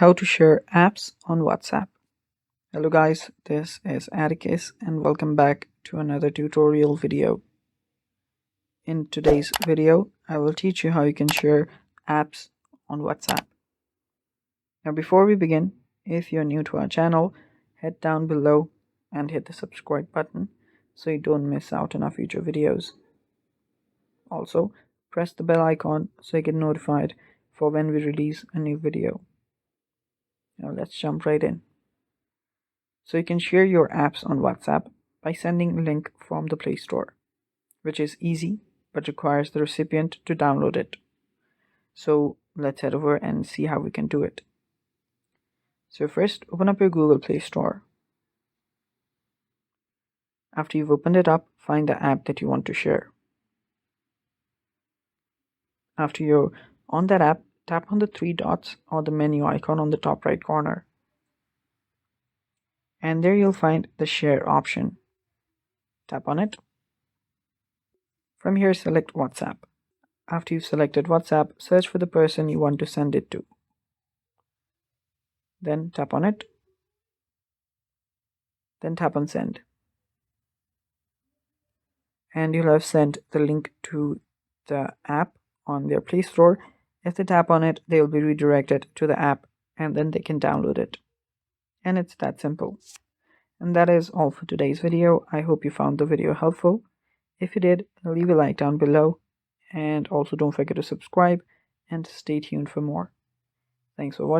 how to share apps on WhatsApp. Hello guys, this is Atticus and welcome back to another tutorial video. In today's video, I will teach you how you can share apps on WhatsApp. Now before we begin, if you're new to our channel, head down below and hit the subscribe button so you don't miss out on our future videos. Also, press the bell icon so you get notified for when we release a new video. Now let's jump right in. So you can share your apps on WhatsApp by sending a link from the Play Store, which is easy but requires the recipient to download it. So let's head over and see how we can do it. So first, open up your Google Play Store. After you've opened it up, find the app that you want to share. After you're on that app, tap on the three dots or the menu icon on the top right corner. And there you'll find the share option. Tap on it. From here, select WhatsApp. After you've selected WhatsApp, search for the person you want to send it to. Then tap on it. Then tap on send. And you'll have sent the link to the app on their Play Store. If they tap on it, they will be redirected to the app and then they can download it. And it's that simple. And that is all for today's video. I hope you found the video helpful. If you did, leave a like down below. And also don't forget to subscribe and stay tuned for more. Thanks for watching.